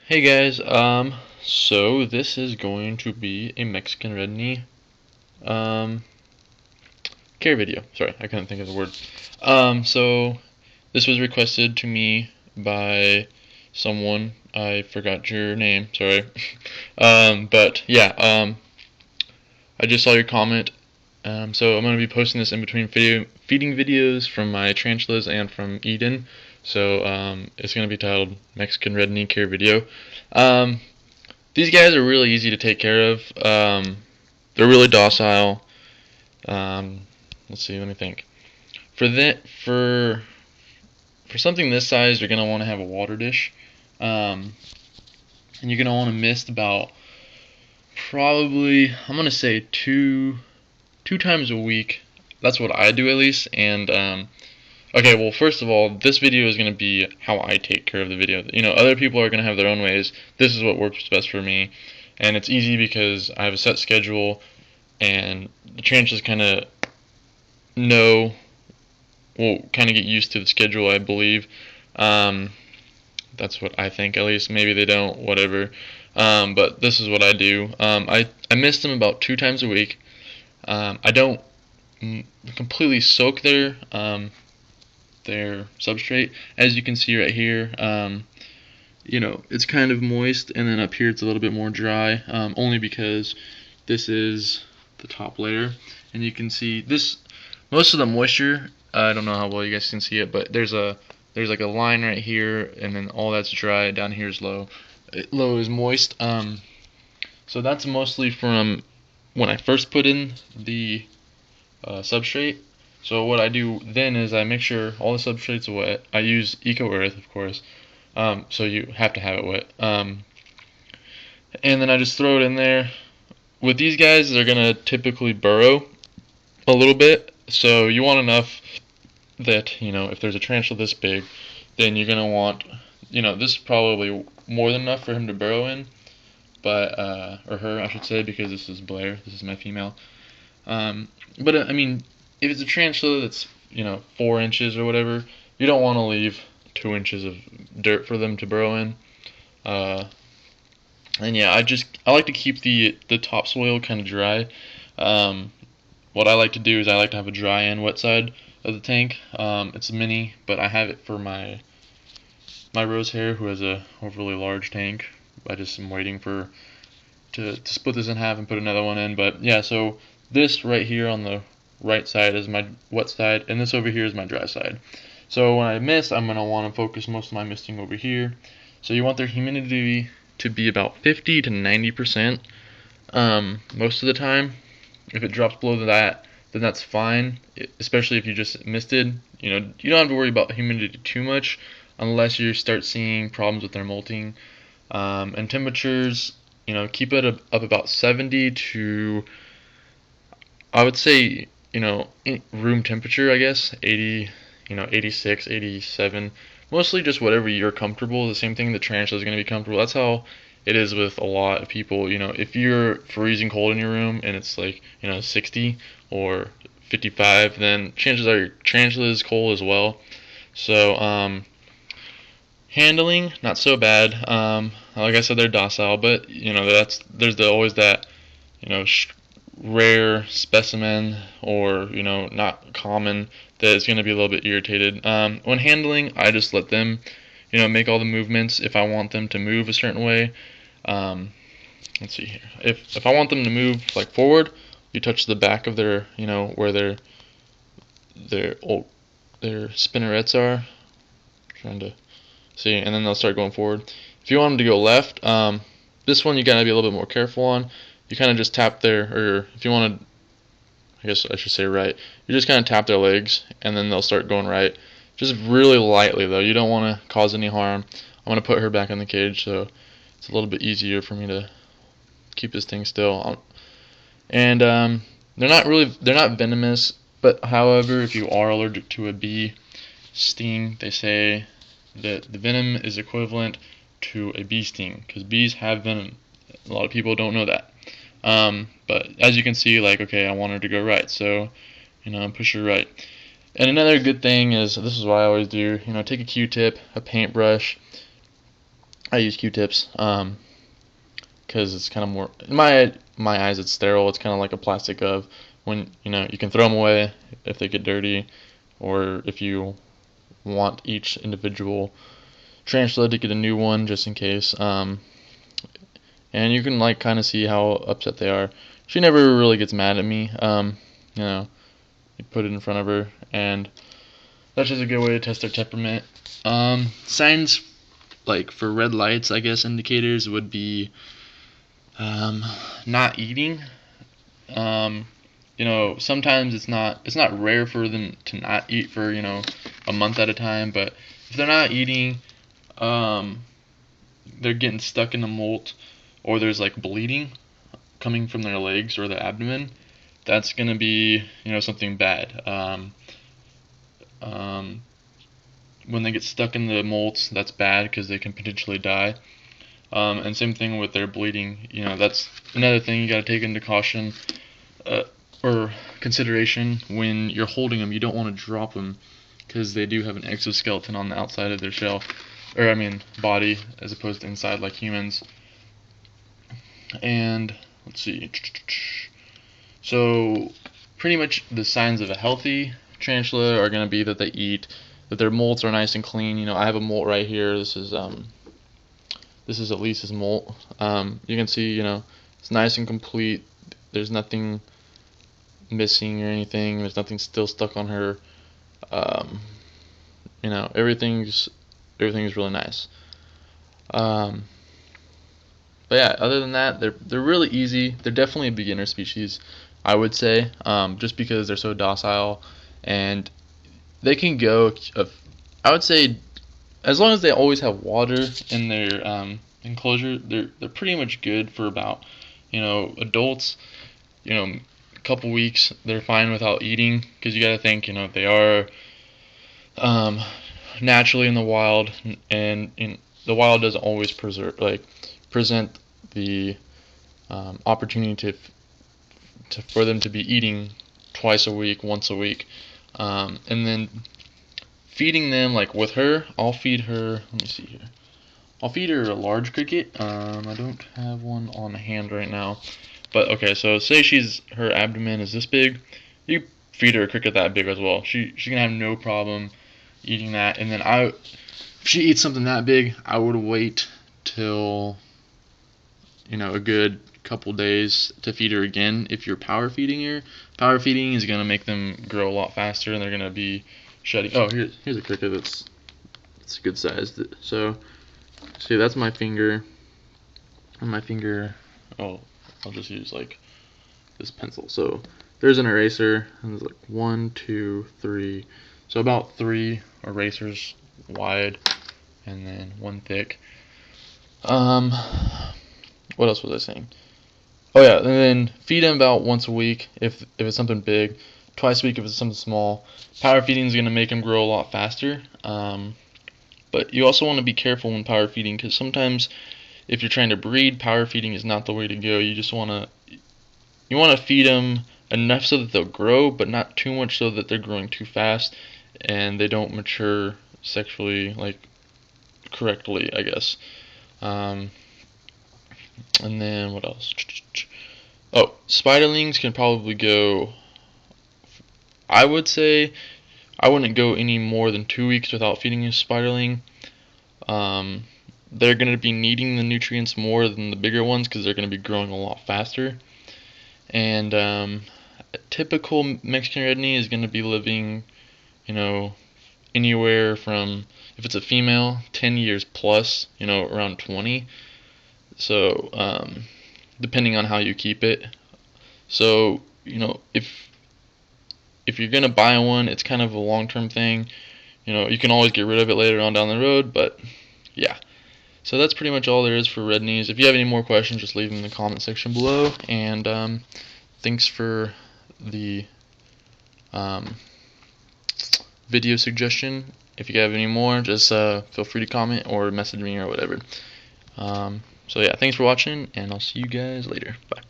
Hey guys, so this is going to be a Mexican red knee, um, care video. Sorry, I couldn't think of the word. So this was requested to me by someone. I forgot your name, sorry. But yeah, I just saw your comment. So I'm going to be posting this in between feeding videos from my tarantulas and from Eden. So it's going to be titled Mexican Red Knee Care Video. Um, These guys are really easy to take care of. They're really docile. Um, let's see. Let me think. For that, for something this size, you're gonna want to have a water dish, and you're gonna want to mist about probably I'm gonna say two times a week. That's what I do at least. And okay, well, first of all, this video is gonna be how I take care of the video. Other people are gonna have their own ways. This is what works best for me, and it's easy because I have a set schedule, and the tarantulas kind of know, will kind of get used to the schedule, I believe. Um, that's what I think, at least. Maybe they don't, whatever. But this is what I do. I miss them about two times a week. I don't completely soak their substrate. As you can see right here, it's kind of moist, and then up here it's a little bit more dry, only because this is the top layer, and you can see this. Most of the moisture, I don't know how well you guys can see it, but there's like a line right here, and then all that's dry. Down here is low. Low is moist. So that's mostly from when I first put in the substrate. So what I do then is I make sure all the substrate's wet. I use Eco Earth, of course. So you have to have it wet. And then I just throw it in there. With these guys, they're gonna typically burrow a little bit. So you want enough that, if there's a tarantula this big, then you're gonna want, this is probably more than enough for him to burrow in, but or her, I should say, because this is Blair. This is my female. But I mean, if it's a tarantula that's 4 inches or whatever, you don't want to leave 2 inches of dirt for them to burrow in. And yeah, I like to keep the topsoil kind of dry. What I like to do is I like to have a dry and wet side of the tank. It's mini, but I have it for my rose hair, who has a overly large tank. I just am waiting to split this in half and put another one in. But yeah, so this right here on the right side is my wet side, and this over here is my dry side. So when I mist, I'm going to want to focus most of my misting over here. So you want their humidity to be about 50 to 90% most of the time. If it drops below that, then that's fine, especially if you just misted. You don't have to worry about humidity too much unless you start seeing problems with their molting. And temperatures, keep it up about 70 to, I would say, room temperature, I guess, 80, 86, 87. Mostly just whatever you're comfortable. The same thing the tarantula is going to be comfortable. That's how it is with a lot of people. If you're freezing cold in your room and it's like 60 or 55, then chances are your tarantula is cold as well. So handling, not so bad. Like I said, they're docile, but there's always that rare specimen, or not common, that is going to be a little bit irritated. When handling, I just let them make all the movements. If I want them to move a certain way, let's see here. If I want them to move like forward, you touch the back of their where their spinnerets are. Trying to see, and then they'll start going forward. If you want them to go left, this one you gotta be a little bit more careful on. You kind of just tap their, or if you want to, I guess I should say right, you just kind of tap their legs, and then they'll start going right. Just really lightly though. You don't want to cause any harm. I'm gonna put her back in the cage, so it's a little bit easier for me to keep this thing still. And they're not venomous, but however, if you are allergic to a bee sting, they say that the venom is equivalent to a bee sting, because bees have venom. A lot of people don't know that. But as you can see, okay, I want her to go right, so push her right. And another good thing is, this is what I always do, take a Q-tip, a paintbrush, I use Q-tips because it's kind of more, in my eyes, it's sterile. It's kind of like a plastic glove. When you can throw them away if they get dirty, or if you want each individual tarantula to get a new one just in case. And you can like kind of see how upset they are. She never really gets mad at me. You put it in front of her, and that's just a good way to test their temperament. Signs like for red lights, I guess indicators would be not eating. Sometimes it's not rare for them to not eat for a month at a time, but if they're not eating, they're getting stuck in the molt, or there's like bleeding coming from their legs or their abdomen, that's gonna be something bad. When they get stuck in the molts, that's bad because they can potentially die. And same thing with their bleeding. That's another thing you got to take into caution or consideration when you're holding them. You don't want to drop them because they do have an exoskeleton on the outside of their shell, or I mean body, as opposed to inside like humans. And let's see. So pretty much the signs of a healthy tarantula are going to be that they eat, that their molts are nice and clean. I have a molt right here. This is Elise's molt. You can see, it's nice and complete. There's nothing missing or anything. There's nothing still stuck on her. Everything's really nice. But yeah, other than that, they're really easy. They're definitely a beginner species, I would say, just because they're so docile, and they can go. I would say, as long as they always have water in their enclosure, they're pretty much good for about adults. A couple weeks, they're fine without eating, because you got to think they are naturally in the wild, and the wild doesn't always present the opportunity for them to be eating twice a week, once a week, and then feeding them, like with her, I'll feed her. Let me see here. I'll feed her a large cricket. I don't have one on hand right now, but okay. So say her abdomen is this big, you feed her a cricket that big as well. She can have no problem eating that. And then if she eats something that big, I would wait till a good couple days to feed her again. If you're power feeding her, power feeding is gonna make them grow a lot faster, and they're gonna be shedding. Oh, here's a cricket that's a good size. So see, that's my finger. And my finger. Oh, I'll just use like this pencil. So there's an eraser, and there's like 1, 2, 3. So about 3 erasers wide, and then 1 thick. What else was I saying? Oh yeah, and then feed them about once a week if it's something big, twice a week if it's something small. Power feeding is going to make them grow a lot faster. But you also want to be careful when power feeding, because sometimes if you're trying to breed, power feeding is not the way to go. You want to feed them enough so that they'll grow, but not too much so that they're growing too fast and they don't mature sexually correctly, I guess. And then what else? Oh, spiderlings can probably go, I would say I wouldn't go any more than 2 weeks without feeding a spiderling. They're going to be needing the nutrients more than the bigger ones because they're going to be growing a lot faster. And a typical Mexican red knee is going to be living, anywhere from, if it's a female, 10 years plus, around 20. So, depending on how you keep it. So, if you're gonna buy one, it's kind of a long-term thing. You can always get rid of it later on down the road, but yeah. So that's pretty much all there is for red knees. If you have any more questions, just leave them in the comment section below. And thanks for the video suggestion. If you have any more, just feel free to comment or message me or whatever. So yeah, thanks for watching, and I'll see you guys later. Bye.